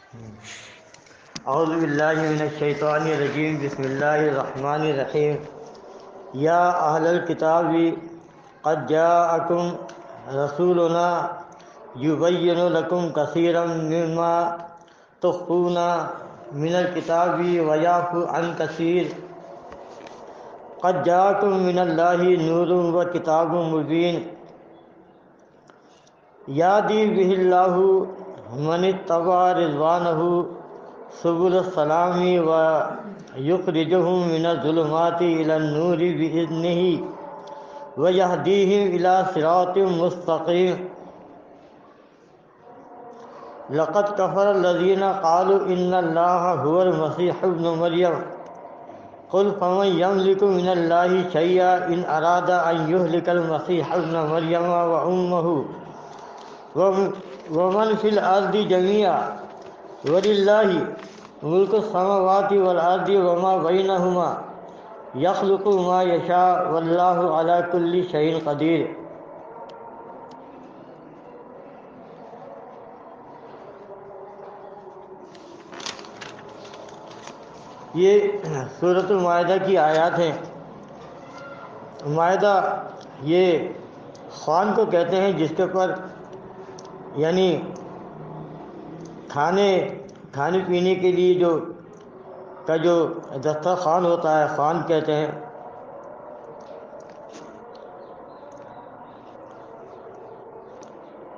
اعوذ باللہ من الشیطان الرجیم بسم اللہ الرحمن الرحیم یا اہل الکتاب قد جاءکم رسولنا یبین لکم کثیرا مما تخفون من الکتاب ویعفو عن کثیر قد جاءکم من اللہ نور و کتاب مبین یہدی بہ اللہ من اتبع رضوانہ سبل السلام ویخرجہم من الظلمات الی النور بإذنہ ویہدیہم الی صراط مستقیم لقد کفر الذین قالوا ان اللہ هو المسیح ابن مریم قل فمن یملک من اللہ شیئا ان اراد ان یہلک المسیح ابن مریم وامہ ومن فی الارض جميعا وللہ ملک السماوات والارض وما بینہما یخلق ما یشاء واللہ علی کل شیء قدیر۔ یہ سورۃ المائدہ کی آیات ہیں۔ مائدہ یہ خوان کو کہتے ہیں جس کے اوپر یعنی کھانے پینے کے لیے جو دسترخوان ہوتا ہے خوان کہتے ہیں۔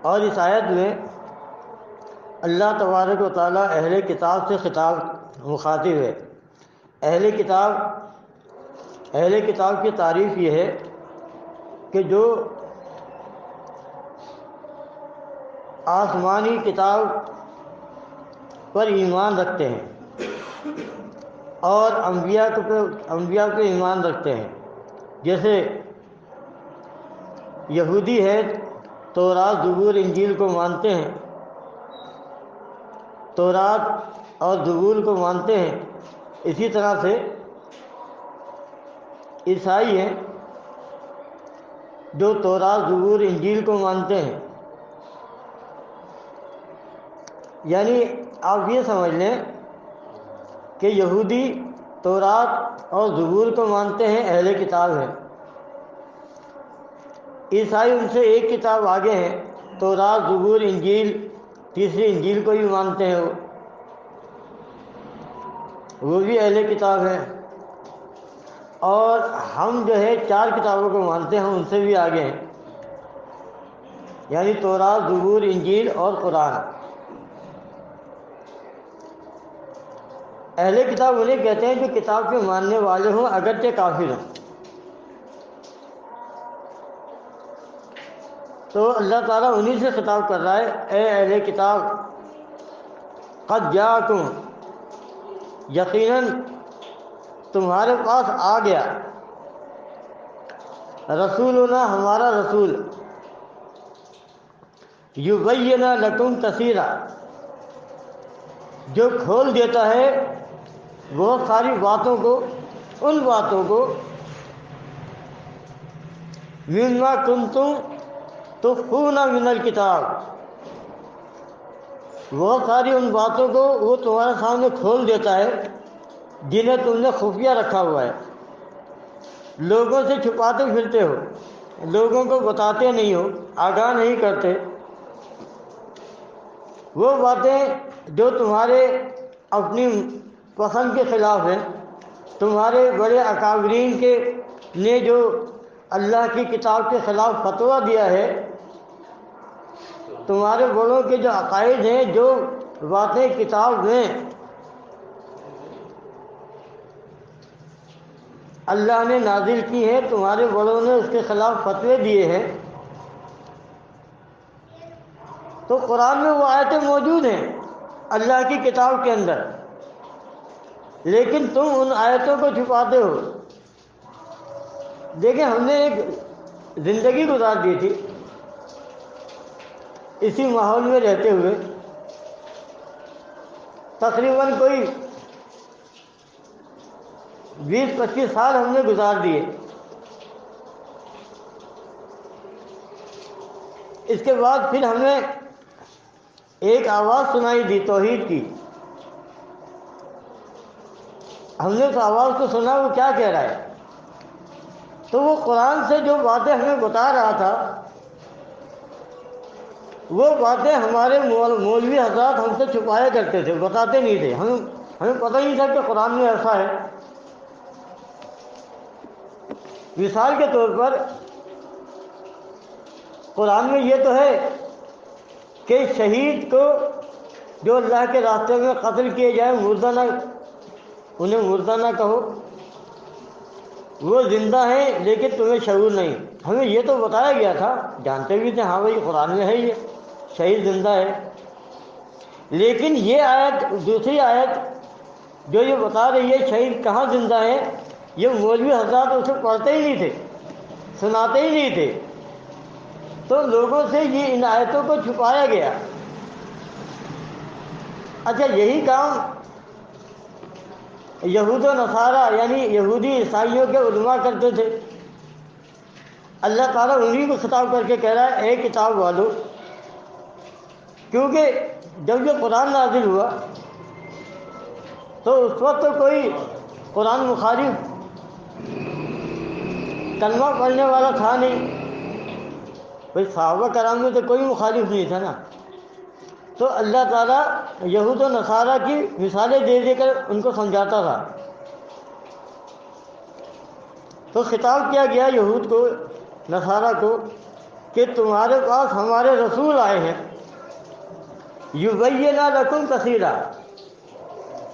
اور اس آیت میں اللہ تبارک و تعالیٰ اہل کتاب سے خطاب مخاطب ہے۔ اہل کتاب کی تعریف یہ ہے کہ جو آسمانی کتاب پر ایمان رکھتے ہیں اور انبیاء پہ ایمان رکھتے ہیں۔ جیسے یہودی ہے تورات زبور انجیل کو مانتے ہیں، تورات اور زبور کو مانتے ہیں، اسی طرح سے عیسائی ہیں جو تورات زبور انجیل کو مانتے ہیں۔ یعنی آپ یہ سمجھ لیں کہ یہودی تورات اور زبور کو مانتے ہیں، اہل کتاب ہیں۔ عیسائی ان سے ایک کتاب آگے ہیں، تورات زبور انجیل، تیسری انجیل کو بھی مانتے ہیں، وہ بھی اہل کتاب ہیں۔ اور ہم جو ہے 4 کتابوں کو مانتے ہیں، ہم ان سے بھی آگے ہیں، یعنی تورات زبور انجیل اور قرآن۔ اہل کتاب انہیں کہتے ہیں جو کتاب کے ماننے والے ہوں اگرچہ کافر ہوں۔ تو اللہ تعالیٰ انہی سے خطاب کر رہا ہے، اے اہل کتاب قد جاءکم، یقیناً تمہارے پاس آ گیا رسولنا، ہمارا رسول، یبین لکم کثیرا، جو کھول دیتا ہے بہت ساری باتوں کو، ان باتوں کو مما کنتم تخفون من الکتاب، بہت ساری ان باتوں کو وہ تمہارے سامنے کھول دیتا ہے جنہیں تم نے خفیہ رکھا ہوا ہے، لوگوں سے چھپاتے پھرتے ہو، لوگوں کو بتاتے نہیں ہو، آگاہ نہیں کرتے۔ وہ باتیں جو تمہارے اپنی پسند کے خلاف ہیں، تمہارے بڑے اکابرین نے جو اللہ کی کتاب کے خلاف فتویٰ دیا ہے، تمہارے بڑوں کے جو عقائد ہیں، جو باتیں کتاب میں اللہ نے نازل کی ہیں، تمہارے بڑوں نے اس کے خلاف فتوے دیے ہیں۔ تو قرآن میں وہ آیتیں موجود ہیں اللہ کی کتاب کے اندر، لیکن تم ان آیتوں کو چھپاتے ہو۔ دیکھیں، ہم نے ایک زندگی گزار دی تھی اسی ماحول میں رہتے ہوئے، تقریباً کوئی 20-25 سال ہم نے گزار دیے۔ اس کے بعد پھر ہمیں ایک آواز سنائی دی توحید کی، ہم نے اس آواز کو سنا وہ کیا کہہ رہا ہے، تو وہ قرآن سے جو باتیں ہمیں بتا رہا تھا وہ باتیں ہمارے مولوی حضرات ہم سے چھپایا کرتے تھے، بتاتے نہیں تھے، ہمیں پتہ ہی نہیں تھا کہ قرآن میں ایسا ہے۔ مثال کے طور پر قرآن میں یہ تو ہے کہ شہید کو جو اللہ کے راستے میں قتل کیے جائے انہیں مردہ نہ کہو، وہ زندہ ہیں لیکن تمہیں شعور نہیں۔ ہمیں یہ تو بتایا گیا تھا، جانتے بھی تھے ہاں بھائی قرآن میں ہے یہ شہید زندہ ہے، لیکن یہ آیت، دوسری آیت جو یہ بتا رہی ہے شہید کہاں زندہ ہے، یہ مولوی حضرات اسے پڑھتے ہی نہیں تھے، سناتے ہی نہیں تھے، تو لوگوں سے یہ ان آیتوں کو چھپایا گیا۔ اچھا، یہی کام یہود و نصارہ یعنی یہودی عیسائیوں کے علماء کرتے تھے۔ اللہ تعالیٰ انہیں کو خطاب کر کے کہہ رہا ہے اے کتاب والو، کیونکہ جب یہ قرآن نازل ہوا تو اس وقت تو کوئی قرآن مخالف کلمہ پڑھنے والا تھا نہیں، بھائی صحابہ کرام میں تو کوئی مخالف نہیں تھا نا، تو اللہ تعالیٰ یہود و نصارہ کی مثالیں دے دے کر ان کو سمجھاتا تھا۔ تو خطاب کیا گیا یہود کو، نصارہ کو، کہ تمہارے پاس ہمارے رسول آئے ہیں، یبین لکم کثیرا،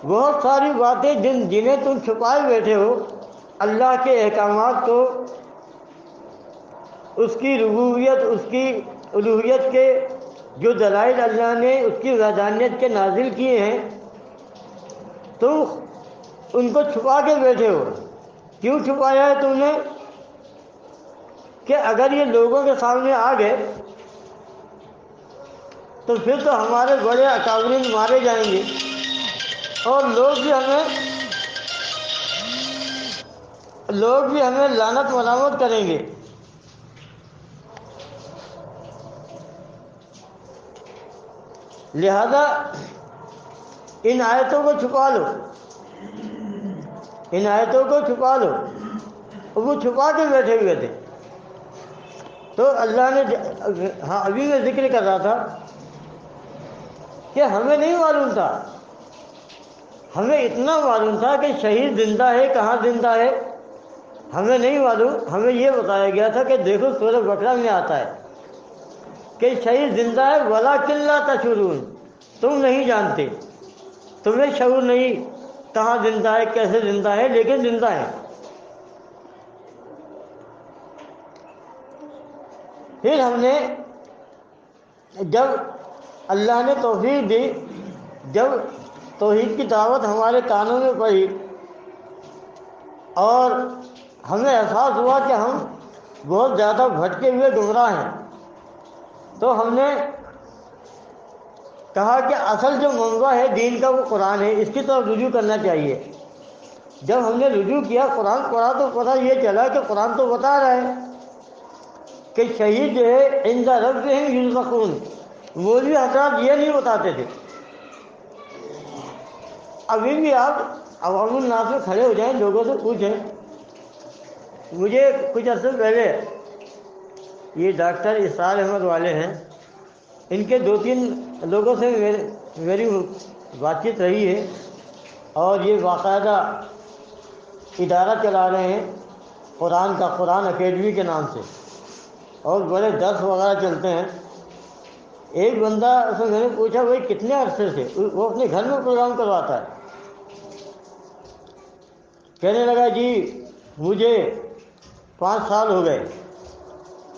بہت ساری باتیں جنہیں تم چھپائے بیٹھے ہو، اللہ کے احکامات کو، اس کی ربوبیت، اس کی الوہیت کے جو دلائل اللہ نے اس کی وحدانیت کے نازل کیے ہیں، تم ان کو چھپا کے بیٹھے ہو۔ کیوں چھپایا ہے تم نے؟ کہ اگر یہ لوگوں کے سامنے آ گئے تو پھر تو ہمارے بڑے اکابرین مارے جائیں گے اور لوگ بھی ہمیں لعنت ملامت کریں گے۔ لہذا ان آیتوں کو چھپا لو، ان آیتوں کو چھپا لو، وہ چھپا کے بیٹھے ہوئے تھے۔ تو اللہ نے ہاں ابھی میں ذکر کر رہا تھا کہ ہمیں نہیں معلوم تھا، ہمیں اتنا معلوم تھا کہ شہید زندہ ہے، کہاں زندہ ہے ہمیں نہیں معلوم، ہمیں یہ بتایا گیا تھا کہ دیکھو سورہ بقرہ میں آتا ہے کہ شہید زندہ ہے، وَلَٰكِن لَا تَشْعُرُونَ، تم نہیں جانتے، تمہیں شعور نہیں کہاں زندہ ہے، کیسے زندہ ہے، لیکن زندہ ہے۔ پھر ہم نے جب اللہ نے توفیق دی، جب توحید کی دعوت ہمارے کانوں میں پڑی اور ہمیں احساس ہوا کہ ہم بہت زیادہ بھٹکے ہوئے گمراہ ہیں، تو ہم نے کہا کہ اصل جو منبع ہے دین کا وہ قرآن ہے، اس کی طرف رجوع کرنا چاہیے۔ جب ہم نے رجوع کیا، قرآن پڑھا، تو پتہ یہ چلا کہ قرآن تو بتا رہا ہے کہ شہید جو ہے عند ربہم یرزقون، مولوی حضرات یہ نہیں بتاتے تھے۔ ابھی بھی آپ عوام الناس میں کھڑے ہو جائیں، لوگوں سے پوچھیں۔ مجھے کچھ عرصے پہلے یہ ڈاکٹر اسرار احمد والے ہیں، ان کے 2-3 لوگوں سے میری بات چیت رہی ہے، اور یہ باقاعدہ ادارہ چلا رہے ہیں قرآن کا، قرآن اکیڈمی کے نام سے، اور بڑے درس وغیرہ چلتے ہیں۔ ایک بندہ سے میں نے پوچھا بھائی کتنے عرصے سے؟ وہ اپنے گھر میں پروگرام کرواتا ہے۔ کہنے لگا جی مجھے 5 سال ہو گئے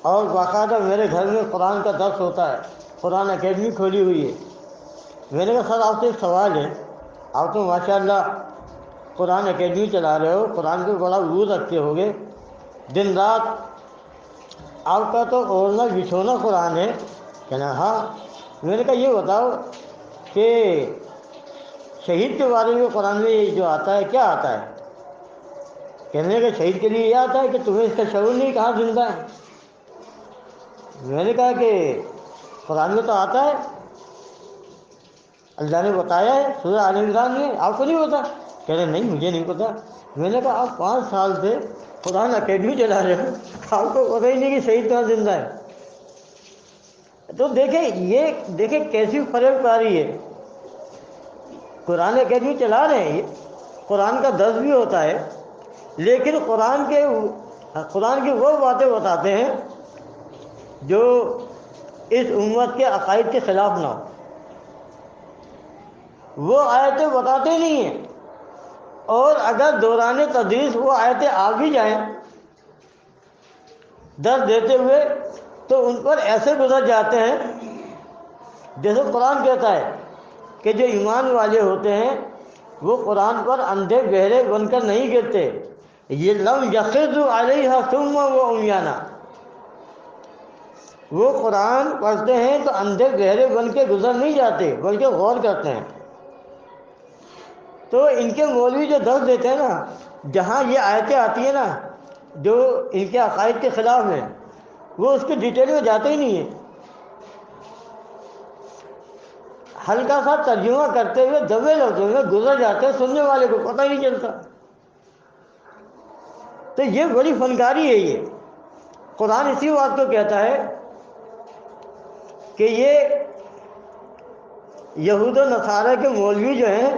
اور باقاعدہ میرے گھر میں قرآن کا درس ہوتا ہے، قرآن اکیڈمی کھولی ہوئی ہے۔ میں نے کہا سر آپ سے ایک سوال ہے، آپ تو ماشاءاللہ قرآن اکیڈمی چلا رہے ہو، قرآن پہ بڑا عبور رکھتے ہوگے، دن رات آپ کا تو اوڑھنا بچھونا قرآن ہے۔ کہنا ہاں۔ میں نے کہا یہ بتاؤ کہ شہید کے بارے میں قرآن میں جو آتا ہے کیا آتا ہے؟ کہنے کہ شہید کے لیے یہ آتا ہے کہ تمہیں اس کا شعور نہیں کہاں زندہ ہے۔ میں نے کہا کہ قرآن میں تو آتا ہے، اللہ نے بتایا ہے سورہ آل عمران میں، آپ کو نہیں پتا؟ کہہ رہے نہیں مجھے نہیں پتا. میں نے کہا آپ 5 سال سے قرآن اکیڈمی چلا رہے ہو, آپ کو پتہ ہی نہیں کہ شہید کہاں زندہ ہے. تو دیکھیں کیسی فریب کاری ہے. قرآن اکیڈمی چلا رہے ہیں, قرآن کا درس بھی ہوتا ہے, لیکن قرآن کی وہ باتیں بتاتے ہیں جو اس امت کے عقائد کے خلاف نہ ہو. وہ آیتیں بتاتے نہیں ہیں, اور اگر دوران تدریس وہ آیتیں آ بھی جائیں درس دیتے ہوئے تو ان پر ایسے گزر جاتے ہیں جیسے قرآن کہتا ہے کہ جو ایمان والے ہوتے ہیں وہ قرآن پر اندھے بہرے بن کر نہیں گرتے, یہ لم یخروا علیہا ثم وعمیانا. وہ قرآن پڑھتے ہیں تو اندھے بہرے بن کے گزر نہیں جاتے بلکہ غور کرتے ہیں. تو ان کے مولوی جو درس دیتے ہیں نا, جہاں یہ آیتیں آتی ہیں نا جو ان کے عقائد کے خلاف ہیں, وہ اس کی ڈیٹیل میں جاتے ہی نہیں ہیں. ہلکا سا ترجمہ کرتے ہوئے دبے لفظوں میں گزر جاتے ہیں, سننے والے کو پتہ ہی نہیں چلتا. تو یہ بڑی فنکاری ہے. یہ قرآن اسی بات کو کہتا ہے کہ یہ یہود و نصارہ کے مولوی جو ہیں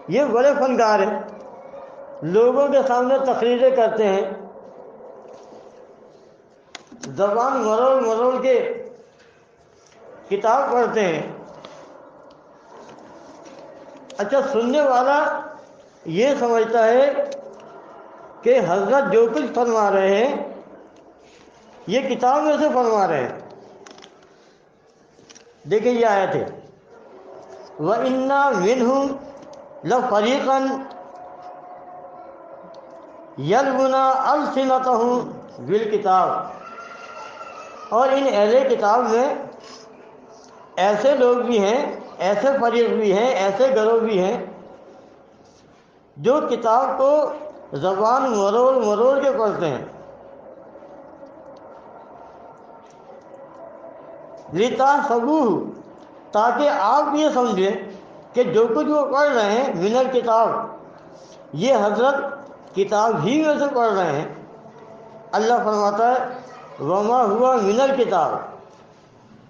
یہ بڑے فنکار ہیں, لوگوں کے سامنے تقریریں کرتے ہیں, زبان مروڑ مروڑ کے کتاب پڑھتے ہیں. اچھا, سننے والا یہ سمجھتا ہے کہ حضرت جو کچھ فرما رہے ہیں یہ کتاب میں سے فرما رہے ہیں. دیکھیں یہ آیت ہے وَإِنَّا مِنْهُمْ لَفَرِيقًا يَلْوُونَ أَلْسِنَتَهُمْ بِالْكِتَابِ. اور ان اہل کتاب میں ایسے لوگ بھی ہیں, ایسے فریق بھی ہیں, ایسے گروہ بھی ہیں جو کتاب کو زبان مروڑ مروڑ کے پڑھتے ہیں. لِتَحْسَبُوهُ, تاکہ آپ یہ سمجھیں کہ جو کچھ وہ پڑھ رہے ہیں من الکتاب, یہ حضرت کتاب ہی میں سے پڑھ رہے ہیں. اللہ فرماتا ہے وما ہوا من الکتاب,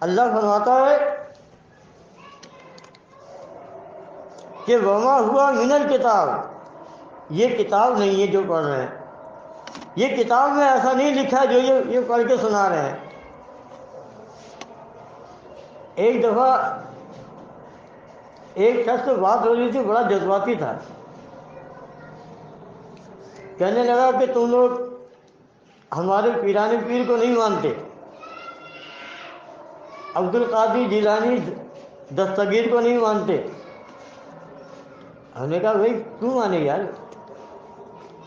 اللہ فرماتا ہے کہ وما ہوا من الکتاب, یہ کتاب نہیں ہے جو پڑھ رہے ہیں. یہ کتاب میں ایسا نہیں لکھا جو یہ پڑھ کے سنا رہے ہیں. ایک دفعہ ایک شخص سے بات ہو رہی تھی, بڑا جذباتی تھا, کہنے لگا کہ تم لوگ ہمارے پیران پیر کو نہیں مانتے, عبد القادر جیلانی دستگیر کو نہیں مانتے. ہم نے کہا بھائی کیوں مانے یار,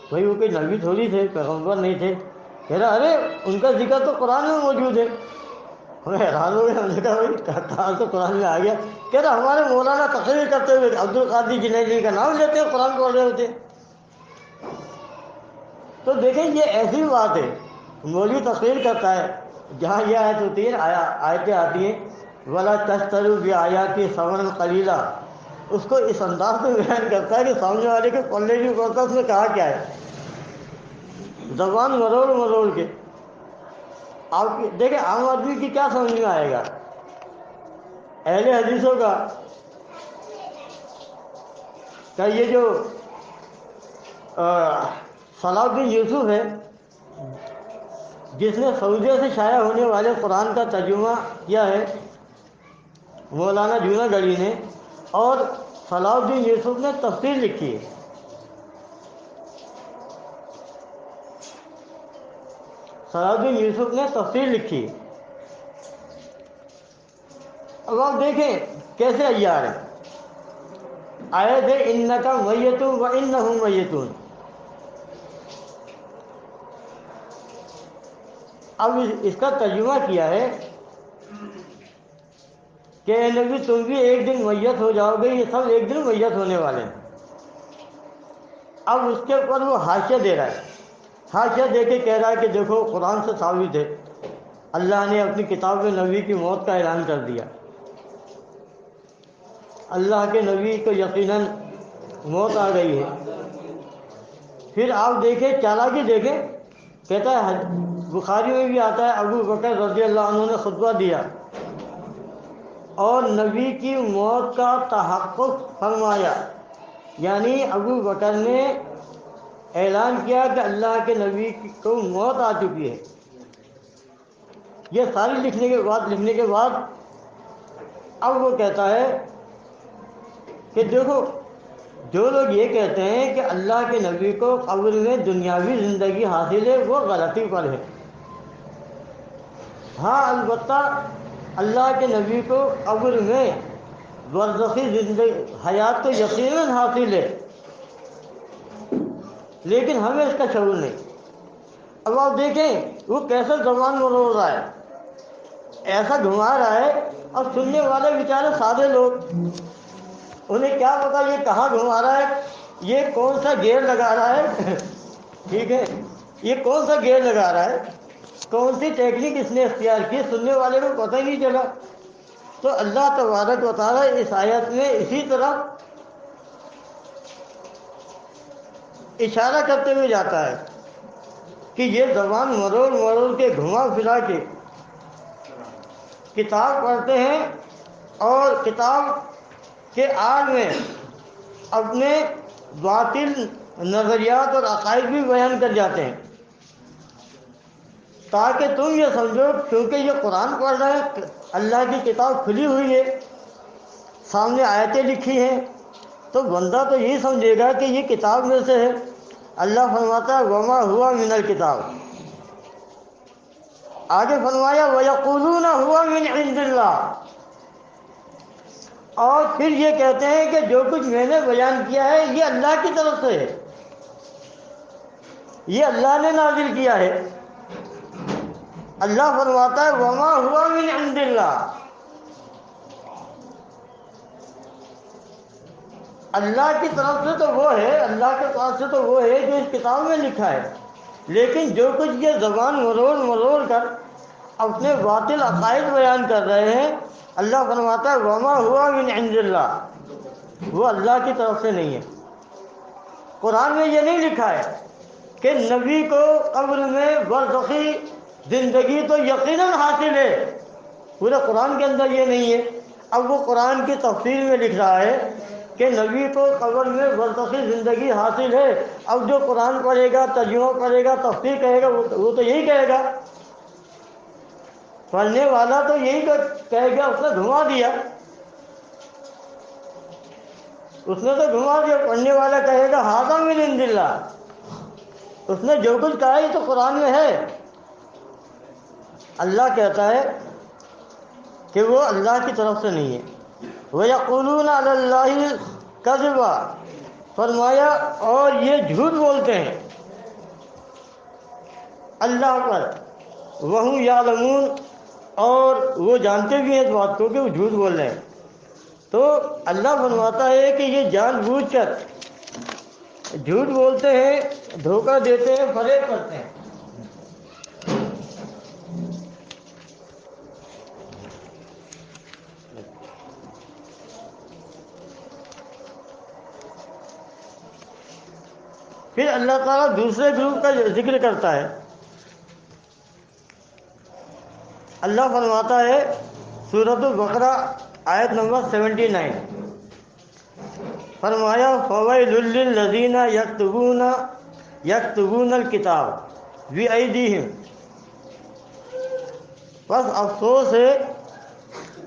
بھائی وہ کوئی نبی تھوڑی تھے, پیغمبر نہیں تھے. کہہ رہا ارے ان کا ذکر تو قرآن میں موجود ہے. ہمیں حیران ہو گئے, ہم نے کہا بھائی کہاں سے قرآن میں آ گیا. کہہ رہا ہمارے مولانا تقریر کرتے ہوئے عبد القادر جیلانی کا نام لیتے ہیں, قرآن پڑھ رہے ہوتے. تو دیکھیں یہ ایسی بات ہے, مولوی تقریر کرتا ہے جہاں یہ آیت ہوتی ہے, آیتیں آتی ہیں وَلَا تَشْتَرُوا بِآيَاتِي ثَمَنًا قَلِيلًا, اس کو اس انداز میں بیان کرتا ہے کہ سامنے والے کے پلے بھی پڑتا, اس میں کہا کیا ہے, زبان مروڑ مروڑ کے. آپ دیکھیں عام آدمی کی کیا سمجھ میں آئے گا, اہل حدیثوں کا یہ جو صلاح الدین یوسف ہے جس نے سعودیہ سے شائع ہونے والے قرآن کا ترجمہ کیا ہے مولانا جوناگڑھی نے, اور صلاح الدین یوسف نے تفسیر لکھی ہے. صلاح الدین یوسف نے تفسیر لکھی. اب آپ دیکھیں کیسے عیار ہیں. آیت ہے انکا میتون وانہم میتون. اب اس کا ترجمہ کیا ہے کہ اے نبی تم بھی ایک دن میت ہو جاؤ گے, یہ سب ایک دن میت ہونے والے ہیں. اب اس کے اوپر وہ حاشیہ دے رہا ہے, حاشیہ دے کے کہہ رہا ہے کہ دیکھو قرآن سے ثابت ہے, اللہ نے اپنی کتاب میں نبی کی موت کا اعلان کر دیا. اللہ کے نبی کو یقیناً موت آ گئی ہے۔ پھر آپ دیکھیں چالاکی دیکھیں، کہتا ہے بخاری میں بھی آتا ہے ابو بکر رضی اللہ عنہ نے خطبہ دیا اور نبی کی موت کا تحقق فرمایا، یعنی ابو بکر نے اعلان کیا کہ اللہ کے نبی کو موت آ چکی ہے۔ یہ ساری لکھنے کے بعد اب وہ کہتا ہے کہ دیکھو، جو لوگ یہ کہتے ہیں کہ اللہ کے نبی کو قبر میں دنیاوی زندگی حاصل ہے، وہ غلطی پر ہے۔ ہاں البتہ اللہ کے نبی کو قبر میں برزخی زندگی حیات تو یقیناً حاصل ہے، لیکن ہمیں اس کا شعور نہیں۔ اب آپ دیکھیں وہ کیسے زبان مروڑ رہا ہے، ایسا گھما رہا ہے، اور سننے والے بیچارے سادے لوگ، انہیں کیا پتا یہ کہاں گھما رہا ہے، یہ کون سا گیئر لگا رہا ہے ٹھیک ہے، یہ کون سا گیئر لگا رہا ہے، کون سی ٹیکنیک اس نے اختیار کی، سننے والے کو پتہ ہی نہیں چلا۔ تو اللہ تبارک و تعالیٰ اس آیت میں اسی طرح اشارہ کرتے ہوئے جاتا ہے کہ یہ زبان مروڑ مروڑ کے گھما پھرا کے کتاب پڑھتے ہیں اور کتاب کے آڑ میں اپنے باطل نظریات اور عقائد بھی بیان کر جاتے ہیں، تاکہ تم یہ سمجھو کیونکہ یہ قرآن پڑھ رہے ہیں، اللہ کی کتاب کھلی ہوئی ہے، سامنے آیتیں لکھی ہیں، تو بندہ تو یہی سمجھے گا کہ یہ کتاب میں سے ہے۔ اللہ فرماتا ہے وما ہوا من الکتاب، آگے فرمایا وَيَقُولُونَ هُوَ مِنْ عِنْدِ اللَّهِ، اور پھر یہ کہتے ہیں کہ جو کچھ میں نے بیان کیا ہے یہ اللہ کی طرف سے ہے، یہ اللہ نے نازل کیا ہے۔ اللہ فرماتا ہے وما ہوا من عند اللہ، اللہ کی طرف سے تو وہ ہے، اللہ کے پاس سے تو وہ ہے جو اس کتاب میں لکھا ہے، لیکن جو کچھ یہ زبان مروڑ مروڑ کر اپنے باطل عقائد بیان کر رہے ہیں، اللہ فرماتا ہے وما ہوا من عند اللہ، وہ اللہ کی طرف سے نہیں ہے۔ قرآن میں یہ نہیں لکھا ہے کہ نبی کو قبر میں برزخی زندگی تو یقیناً حاصل ہے، پورے قرآن کے اندر یہ نہیں ہے۔ اب وہ قرآن کی تفسیر میں لکھ رہا ہے کہ نبی کو قبر میں برزخی زندگی حاصل ہے، اب جو قرآن پڑھے گا، ترجمہ پڑھے گا، تفسیر کہے گا، وہ تو یہی کہے گا، پڑھنے والا تو یہی کہے گا، اس نے گھما دیا، اس نے تو گھما دیا، پڑھنے والا کہے گا ھذا من عند اللہ، اس نے جو کچھ کہا یہ تو قرآن میں ہے۔ اللہ کہتا ہے کہ وہ اللہ کی طرف سے نہیں ہے۔ وَيَقُولُونَ عَلَى اللَّهِ الْكَذِبَ، فرمایا اور یہ جھوٹ بولتے ہیں اللہ پر، وَهُمْ يَعْلَمُونَ، اور وہ جانتے بھی ہیں اس بات کو کہ وہ جھوٹ بول رہے ہیں۔ تو اللہ فرماتا ہے کہ یہ جان بوجھ کر جھوٹ بولتے ہیں، دھوکہ دیتے ہیں، فریب کرتے ہیں۔ پھر اللہ تعالیٰ دوسرے گروپ کا ذکر کرتا ہے، اللہ فرماتا ہے سورۃ البقرہ آیت نمبر 79، فرمایا فَوَيْلٌ لِّلَّذِينَ يَكْتُبُونَ الْكِتَابَ بِأَيْدِيهِمْ، بس افسوس ہے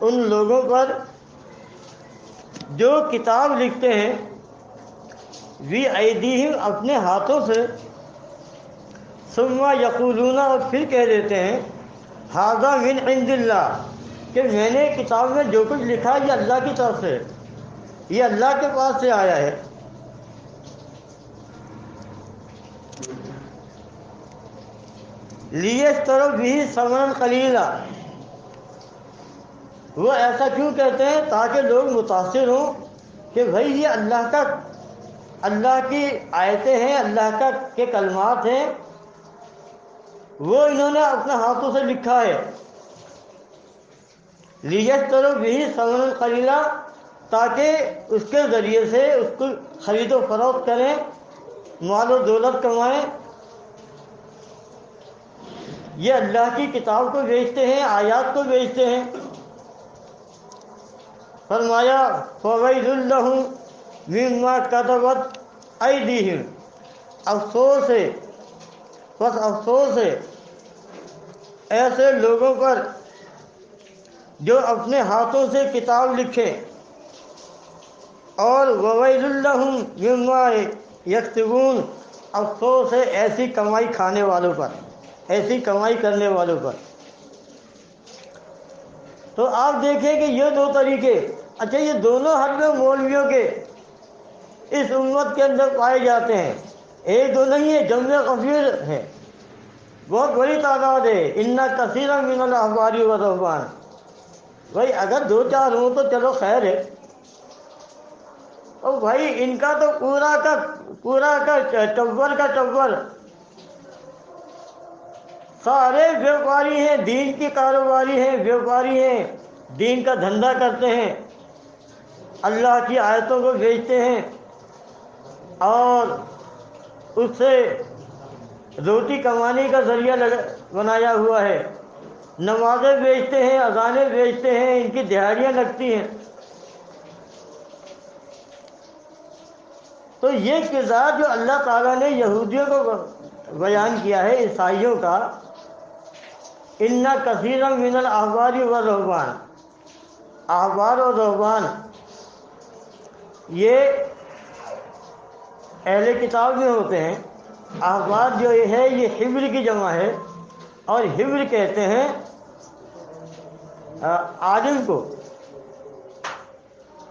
ان لوگوں پر جو کتاب لکھتے ہیں بِأَيْدِيهِمْ، اپنے ہاتھوں سے، ثُمَّ يَقُولُونَ، اور پھر کہہ دیتے ہیں ھذا من عند اللہ، کہ میں نے کتاب میں جو کچھ لکھا ہے یہ اللہ کی طرف سے، یہ اللہ کے پاس سے آیا ہے۔ لِيَشْتَرُوا بِهِ ثَمَنًا قَلِيلًا، وہ ایسا کیوں کہتے ہیں؟ تاکہ لوگ متاثر ہوں کہ بھائی یہ اللہ کی آیتیں ہیں، اللہ کے کلمات ہیں، وہ انہوں نے اپنے ہاتھوں سے لکھا ہے۔ لِيَشْتَرُوا بِهِ ثَمَنًا قَلِيلًا، تاکہ اس کے ذریعے سے اس کو خرید و فروخت کریں، مال و دولت کمائیں۔ یہ اللہ کی کتاب کو بیچتے ہیں، آیات کو بیچتے ہیں۔ فرمایا فَوَيْلٌ لَّهُم مِّمَّا كَتَبَتْ أَيْدِيهِمْ، افسوس ہے، بس افسوس ہے ایسے لوگوں پر جو اپنے ہاتھوں سے کتاب لکھے، اور وَوَيْلٌ لَّهُم مِّمَّا يَكْسِبُونَ، افسوس ہے ایسی کمائی کھانے والوں پر، ایسی کمائی کرنے والوں پر۔ تو آپ دیکھیں کہ یہ دو طریقے، اچھا یہ دونوں حد میں مولویوں کے اس امت کے اندر پائے جاتے ہیں، ایک دو نہیں ہے، جمع کثیر ہے، بہت بڑی تعداد ہے۔ ان کثیرا من الاحبار والرہبان، بھائی اگر دو چار ہوں تو چلو خیر ہے، اور بھائی ان کا تو پورا کا ٹبر کا ٹبر، سارے بیوپاری ہیں، دین کی کاروباری ہیں، بیوپاری ہیں، دین کا دھندا کرتے ہیں، اللہ کی آیتوں کو بیچتے ہیں اور اس سے روٹی کمانے کا ذریعہ بنایا ہوا ہے۔ نمازیں بیچتے ہیں، اذانیں بیچتے ہیں، ان کی دہاڑیاں لگتی ہیں۔ تو یہ کردار جو اللہ تعالیٰ نے یہودیوں کو بیان کیا ہے، عیسائیوں کا، ان کثیرا من الاحبار والرہبان، احبار اور رہبان یہ اہل کتاب میں ہوتے ہیں۔ احبار جو ہے یہ حبر کی جمع ہے، اور حبر کہتے ہیں عالم کو،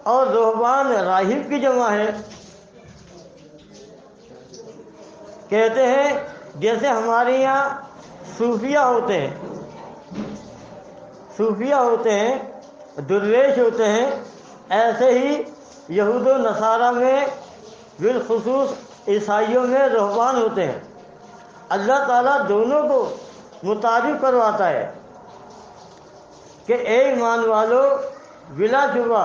اور رہبان راہب کی جمع ہے۔ کہتے ہیں جیسے ہمارے یہاں صوفیہ ہوتے ہیں، صوفیہ ہوتے ہیں، درویش ہوتے ہیں، ایسے ہی یہود و نصارہ میں، بالخصوص عیسائیوں میں رہبان ہوتے ہیں۔ اللہ تعالیٰ دونوں کو متعارف کرواتا ہے کہ اے ایمان والو، بلا شبہ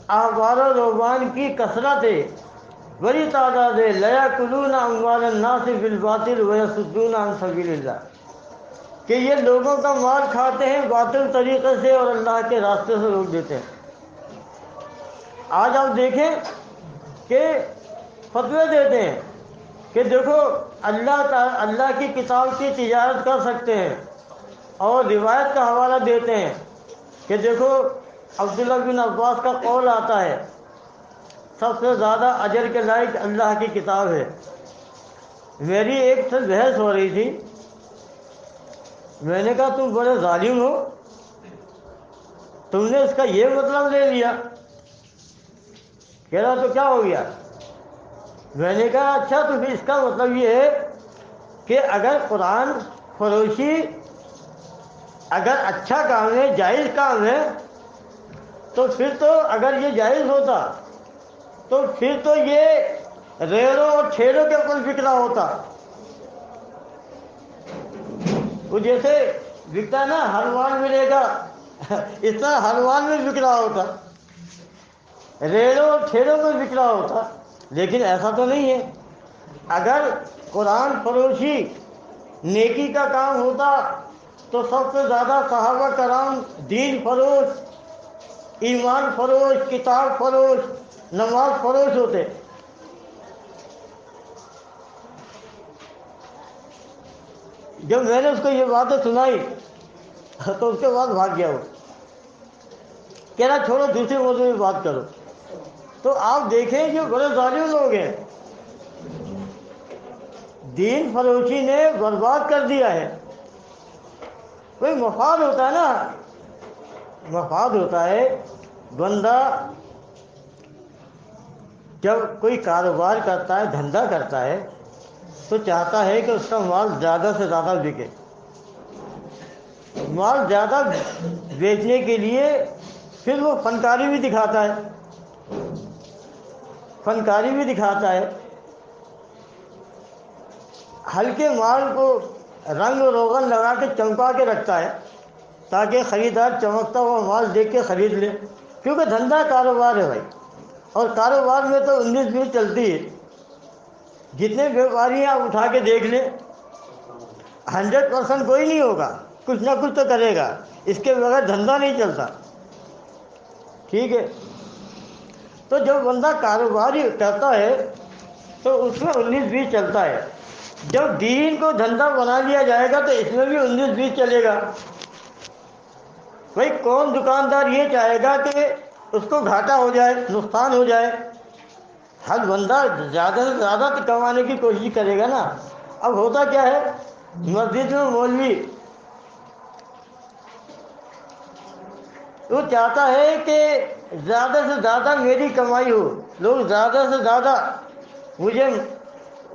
احبار و رہبان کی کثرت ہے، بڑی تعداد ہے، لیأکلون اموال الناس بالباطل ویصدون عن سبیل اللہ، کہ یہ لوگوں کا مال کھاتے ہیں باطل طریقے سے اور اللہ کے راستے سے روک دیتے ہیں۔ آج آپ دیکھیں کہ فتوے دیتے ہیں کہ دیکھو اللہ کی کتاب کی تجارت کر سکتے ہیں، اور روایت کا حوالہ دیتے ہیں کہ دیکھو عبداللہ بن عباس کا قول آتا ہے سب سے زیادہ اجر کے لائق اللہ کی کتاب ہے۔ میری ایک سے بحث ہو رہی تھی، میں نے کہا تم بڑے ظالم ہو، تم نے اس کا یہ مطلب لے لیا۔ کہہ رہا تو کیا ہو گیا؟ میں نے کہا اچھا تو پھر اس کا مطلب یہ ہے کہ اگر قرآن فروشی اگر اچھا کام ہے، جائز کام ہے، تو پھر تو اگر یہ جائز ہوتا تو پھر تو یہ ریڑوں اور ٹھیلوں کے اوپر بکنا ہوتا۔ وہ جیسے بکتا نا ہنومان ملے گا، اس طرح ہنومان میں بک رہا ہوتا، ریڑوں اور ٹھیلوں میں بک رہا ہوتا، لیکن ایسا تو نہیں ہے۔ اگر قرآن فروشی نیکی کا کام ہوتا تو سب سے زیادہ صحابہ کرام دین فروش، ایمان فروش، کتاب فروش، نماز فروش ہوتے۔ جب میں نے اس کو یہ باتیں سنائی تو اس کے بعد بھاگ گیا، وہ کہہ رہا چھوڑو دوسرے موضوع میں بات کرو۔ تو آپ دیکھیں جو بڑے ظالم لوگ ہیں، دین فروشی نے برباد کر دیا ہے۔ کوئی مفاد ہوتا ہے نا، مفاد ہوتا ہے۔ بندہ جب کوئی کاروبار کرتا ہے، دھندا کرتا ہے، تو چاہتا ہے کہ اس کا مال زیادہ سے زیادہ بکے۔ مال زیادہ بیچنے کے لیے پھر وہ فنکاری بھی دکھاتا ہے، فنکاری بھی دکھاتا ہے، ہلکے مال کو رنگ و روغن لگا کے چمکا کے رکھتا ہے تاکہ خریدار چمکتا ہوا مال دیکھ کے خرید لے۔ کیونکہ دھندا کاروبار ہے بھائی، اور کاروبار میں تو 19-20 چلتی ہے۔ جتنے بیوپاری ہیں آپ اٹھا کے دیکھ لیں، 100% کوئی نہیں ہوگا، کچھ نہ کچھ تو کرے گا، اس کے بغیر دھندا نہیں چلتا، ٹھیک ہے۔ تو جب بندہ کاروباری کرتا ہے تو اس میں 19-20 چلتا ہے۔ جب دین کو دھندا بنا لیا جائے گا تو اس میں بھی 19-20 چلے گا۔ بھائی کون دکاندار یہ چاہے گا کہ اس کو گھاٹا ہو جائے، نقصان ہو جائے؟ ہر بندہ زیادہ سے زیادہ کمانے کی کوشش کرے گا نا۔ اب ہوتا کیا ہے، مسجد میں مولوی وہ چاہتا ہے کہ زیادہ سے زیادہ میری کمائی ہو، لوگ زیادہ سے زیادہ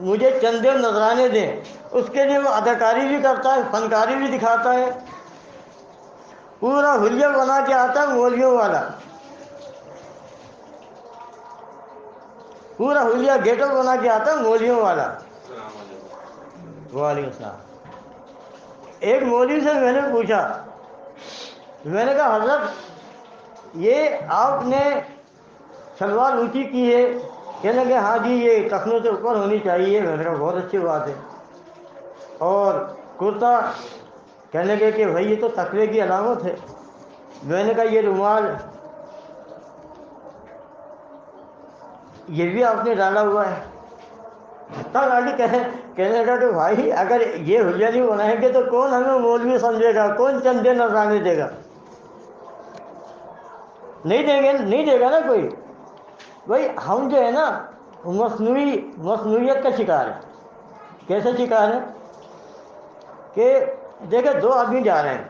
مجھے چندے نذرانے دیں، اس کے لیے وہ اداکاری بھی کرتا ہے، فنکاری بھی دکھاتا ہے، پورا حلیہ بنا کے آتا ہے مولویوں والا، پورا حلیہ گیٹ اپ بنا کے آتا ہے مولویوں والا۔ وعلیکم السلام۔ ایک مولوی سے میں نے پوچھا، میں نے کہا حضرت یہ آپ نے شلوار اونچی کی ہے؟ کہنے لگے ہاں جی یہ ٹخنوں سے اوپر ہونی چاہیے۔ میں نے کہا بہت اچھی بات ہے۔ اور کرتا، کہنے لگے کہ بھائی یہ تو تقوی کی علامت ہے۔ میں نے کہا یہ رومال یہ بھی آپ نے ڈالا ہوا ہے؟ تب آگے کہنے لگا کہ بھائی اگر یہ حلیہ نہیں بنائیں گے تو کون ہمیں مولوی سمجھے گا، کون چندے نذرانے دے گا؟ نہیں دے گا نا کوئی۔ بھائی ہم جو ہے نا مصنوعیت کا شکار ہے۔ کیسے شکار ہے کہ دیکھیں دو آدمی جا رہے ہیں،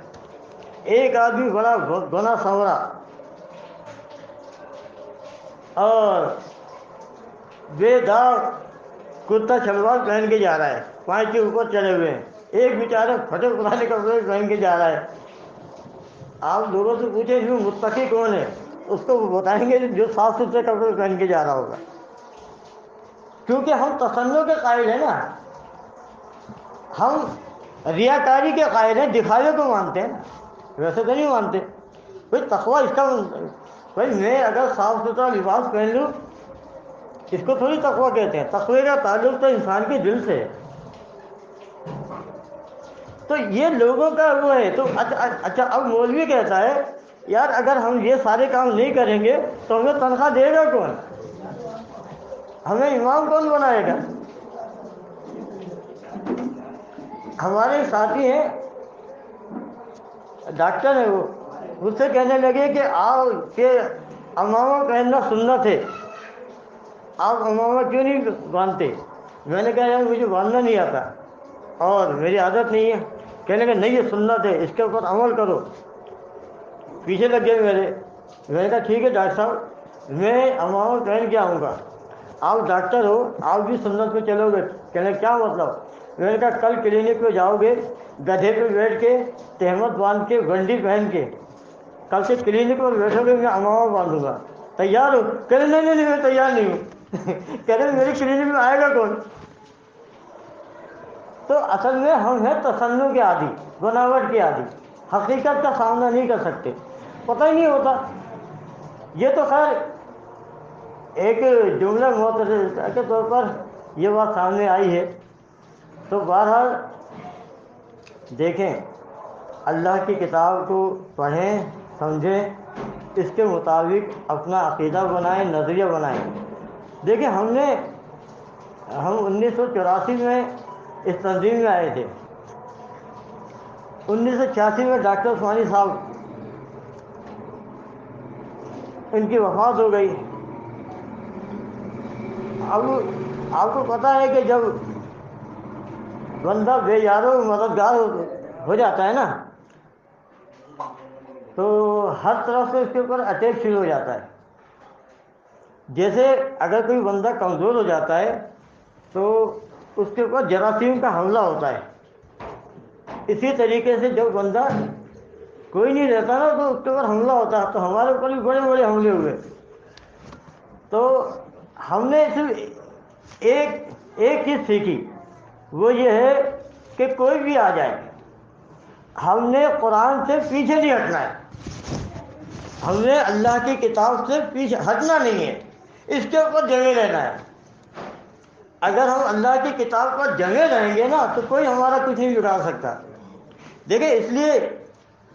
ایک آدمی بڑا گنا سنورا اور بے داغ کرتا شلوار پہن کے جا رہا ہے، پانچ کے اوپر چڑھے ہوئے ہیں، ایک بیچارہ پھٹے پرانے کپڑے پہن کے جا رہا ہے۔ آپ لوگوں سے پوچھیں اس میں متقی کون ہے، اس کو بتائیں گے جو صاف ستھرے کپڑے پہن کے جا رہا ہوگا، کیونکہ ہم تصنع کے قائل ہیں نا، ہم ریاکاری کے قائل ہیں، دکھاوے کو مانتے ہیں، ویسے تو نہیں مانتے۔ بھائی تقویٰ اس کا بھائی میں اگر صاف ستھرا لباس پہن لوں اس کو تھوڑی تقویٰ کہتے ہیں۔ تقوی کا تعلق تو انسان کے دل سے ہے۔ تو یہ لوگوں کا وہ ہے۔ تو اچھا اب مولوی کہتا ہے یار اگر ہم یہ سارے کام نہیں کریں گے تو ہمیں تنخواہ دے گا کون، ہمیں امام کون بنائے گا؟ ہمارے ساتھی ہیں ڈاکٹر ہیں، وہ مجھ سے کہنے لگے کہ آپ کے امامہ پہننا سنت ہے، آپ امامہ کیوں نہیں باندھتے؟ میں نے کہا یار مجھے باندھنا نہیں آتا اور میری عادت نہیں ہے۔ کہنے لگے نہیں یہ سنت ہے، اس کے اوپر عمل کرو، پیچھے لگ گئے میرے۔ میں نے کہا ٹھیک ہے ڈاکٹر صاحب میں امامہ پہن کے آؤں گا، آپ ڈاکٹر ہو آپ بھی سنت پہ چلو گے؟ کہنے کیا مطلب؟ میں نے کہا کل کلینک پہ جاؤ گے گدھے پہ بیٹھ کے تہمت باندھ کے گنڈی پہن کے، کل سے کلینک پر بیٹھو گے میں امامہ باندھوں گا، تیار ہو؟ کہنے نہیں میں تیار نہیں ہوں۔ کہنے میری کلینک میں آئے گا کون؟ تو اصل میں ہم ہیں تصنع کے عادی، بناوٹ کے عادی، حقیقت کا سامنا نہیں کر سکتے، پتہ ہی نہیں ہوتا۔ یہ تو خیر ایک جملہ معترضہ کے طور پر یہ بات سامنے آئی ہے۔ تو بہرحال دیکھیں اللہ کی کتاب کو پڑھیں سمجھیں، اس کے مطابق اپنا عقیدہ بنائیں، نظریہ بنائیں۔ دیکھیں ہم 1984 میں اس تنظیم میں آئے تھے، 1986 میں ڈاکٹر عثمانی صاحب ان کی وفات ہو گئی۔ اب آپ کو پتہ ہے کہ جب بندہ بے یارو مددگار ہو جاتا ہے نا تو ہر طرف سے اس کے اوپر اٹیک شروع ہو جاتا ہے۔ جیسے اگر کوئی بندہ کمزور ہو جاتا ہے تو اس کے اوپر جراثیم کا حملہ ہوتا ہے، اسی طریقے سے جب بندہ کوئی نہیں رہتا نا تو اس کے اوپر حملہ ہوتا ہے۔ تو ہمارے اوپر بھی بڑے بڑے حملے ہوئے۔ تو ہم نے صرف ایک چیز سیکھی، وہ یہ ہے کہ کوئی بھی آ جائے ہم نے قرآن سے پیچھے نہیں ہٹنا ہے۔ ہمیں اللہ کی کتاب سے پیچھے ہٹنا نہیں ہے، اس کے اوپر جمے رہنا ہے۔ اگر ہم اللہ کی کتاب پر جمے رہیں گے نا تو کوئی ہمارا کچھ نہیں بگاڑ سکتا۔ دیکھیں اس لیے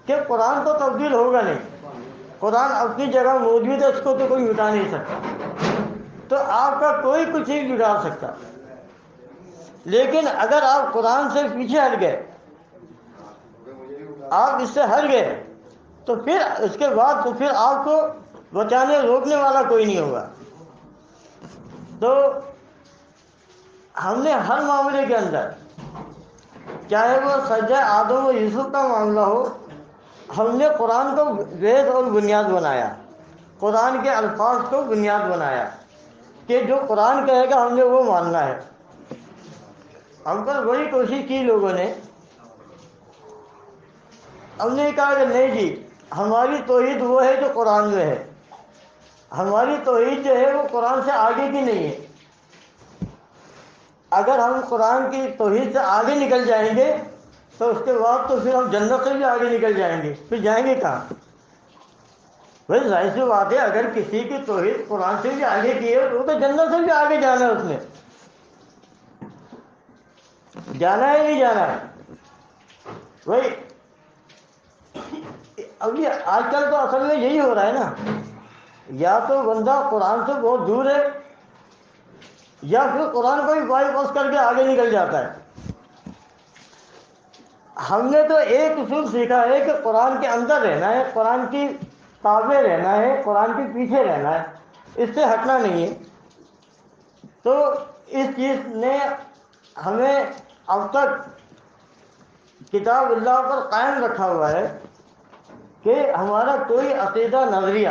کہ قرآن تو تبدیل ہوگا نہیں، قرآن اپنی جگہ موجود ہے، اس کو تو کوئی مٹا نہیں سکتا، تو آپ کا کوئی کچھ نہیں بگاڑ سکتا۔ لیکن اگر آپ قرآن سے پیچھے ہٹ گئے، آپ اس سے ہٹ گئے، تو پھر اس کے بعد تو پھر آپ کو بچانے روکنے والا کوئی نہیں ہوگا۔ تو ہم نے ہر معاملے کے اندر، چاہے وہ سجدہ آدم و یوسف کا معاملہ ہو، ہم نے قرآن کو بیس اور بنیاد بنایا، قرآن کے الفاظ کو بنیاد بنایا کہ جو قرآن کہے گا ہم نے وہ ماننا ہے۔ ہم پر بڑی کوشش کی لوگوں نے، ہم نے کہا کہ نہیں جی، ہماری توحید وہ ہے جو قرآن میں ہے، ہماری توحید جو ہے وہ قرآن سے آگے کی نہیں ہے۔ اگر ہم قرآن کی توحید سے آگے نکل جائیں گے تو اس کے بعد تو پھر ہم جنت سے بھی آگے نکل جائیں گے، پھر جائیں گے کہاں؟ بھائی ظاہر سی بات ہے، اگر کسی کی توحید قرآن سے بھی آگے کی ہے وہ تو جنت سے بھی آگے جانا ہے، اس نے جانا ہے نہیں جانا ہے؟ بھائی ابھی آج کل تو اصل میں یہی ہو رہا ہے نا، یا تو بندہ قرآن سے بہت دور ہے یا پھر قرآن کو بھی بائی پاس کر کے آگے نکل جاتا ہے۔ ہم نے تو ایک اصول سیکھا ہے کہ قرآن کے اندر رہنا ہے، قرآن کی تابع رہنا ہے، قرآن کے پیچھے رہنا ہے، اس سے ہٹنا نہیں ہے۔ تو اس چیز نے ہمیں اب تک کتاب اللہ پر قائم رکھا ہوا ہے کہ ہمارا کوئی عقیدہ نظریہ،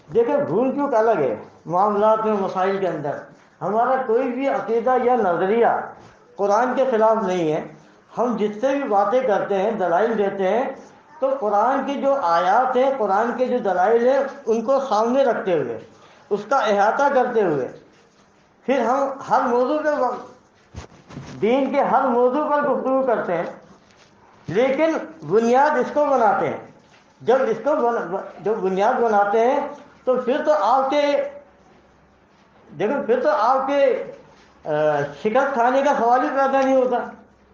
دیکھیں بھول چوک الگ ہے معاملات میں، مسائل کے اندر، ہمارا کوئی بھی عقیدہ یا نظریہ قرآن کے خلاف نہیں ہے۔ ہم جس سے بھی باتیں کرتے ہیں، دلائل دیتے ہیں، تو قرآن کی جو آیات ہیں، قرآن کے جو دلائل ہیں، ان کو سامنے رکھتے ہوئے، اس کا احاطہ کرتے ہوئے پھر ہم ہر موضوع پہ، دین کے ہر موضوع پر گفتگو کرتے ہیں، لیکن بنیاد اس کو بناتے ہیں۔ جب اس کو جو بنیاد بناتے ہیں تو پھر تو آپ کے، دیکھو پھر تو آپ کے شکست کھانے کا سوال ہی پیدا نہیں ہوتا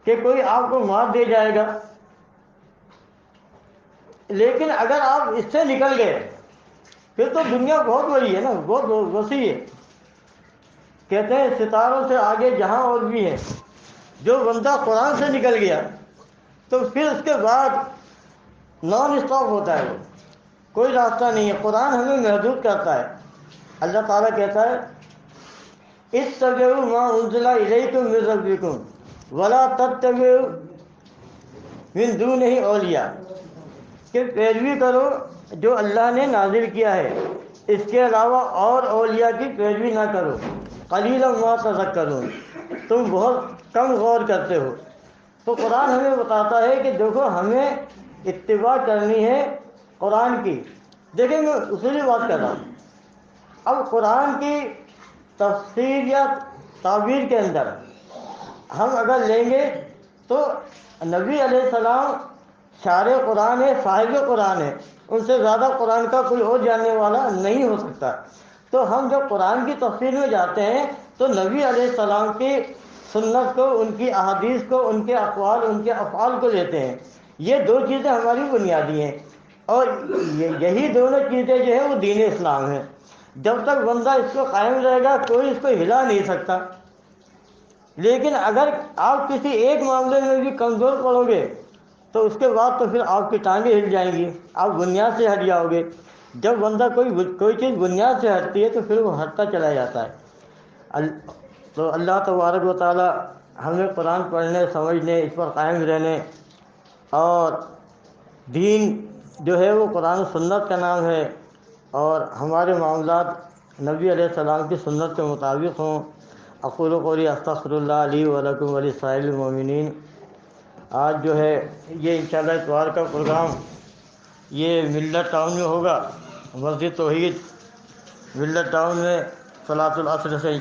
کہ کوئی آپ کو مار دے جائے گا۔ لیکن اگر آپ اس سے نکل گئے پھر تو دنیا بہت بڑی ہے نا، بہت وسیع ہے۔ کہتے ہیں ستاروں سے آگے جہاں اور بھی ہے۔ جو بندہ قرآن سے نکل گیا تو پھر اس کے بعد نان اسٹاپ ہوتا ہے، وہ کوئی راستہ نہیں ہے۔ قرآن ہمیں محدود کرتا ہے۔ اللہ تعالیٰ کہتا ہے اتبعوا ما انزل الیکم من ربکم ولا تتبعوا من دونہ اولیاء، کہ پیروی کرو جو اللہ نے نازل کیا ہے، اس کے علاوہ اور اولیاء کی پیروی نہ کرو، قلیلا ما تذکرون، تم بہت کم غور کرتے ہو۔ تو قرآن ہمیں بتاتا ہے کہ دیکھو ہمیں اتباع کرنی ہے قرآن کی۔ دیکھیں میں اصولی بات کر رہا ہوں، اب قرآن کی تفسیر یا تعبیر کے اندر ہم اگر لیں گے تو نبی علیہ السلام شارع قرآن ہے، صاحب قرآن ہے، ان سے زیادہ قرآن کا کوئی اور جاننے والا نہیں ہو سکتا۔ تو ہم جب قرآن کی تفسیر میں جاتے ہیں تو نبی علیہ السلام کی سنت کو، ان کی احادیث کو، ان کے اقوال، ان کے افعال کو لیتے ہیں۔ یہ دو چیزیں ہماری بنیادی ہیں، اور یہی دونوں چیزیں جو ہیں وہ دین اسلام ہیں۔ جب تک بندہ اس کو قائم رہے گا کوئی اس کو ہلا نہیں سکتا۔ لیکن اگر آپ کسی ایک معاملے میں بھی کمزور پڑو گے تو اس کے بعد تو پھر آپ کی ٹانگیں ہل جائیں گی، آپ بنیاد سے ہٹ جاؤ گے۔ جب بندہ کوئی چیز بنیاد سے ہٹتی ہے تو پھر وہ ہٹتا چلا جاتا ہے۔ تو اللہ تبارک و تعالی ہمیں قرآن پڑھنے، سمجھنے، اس پر قائم رہنے، اور دین جو ہے وہ قرآن و سنت کا نام ہے، اور ہمارے معاملات نبی علیہ السلام کی سنت کے مطابق ہوں۔ اقول قولی استغفر اللہ لی ولکم ولسائر المؤمنین۔ آج جو ہے یہ انشاءاللہ اتوار کا پروگرام یہ ملت ٹاؤن میں ہوگا، مسجد توحید ملت ٹاؤن میں صلاۃ العصر سے۔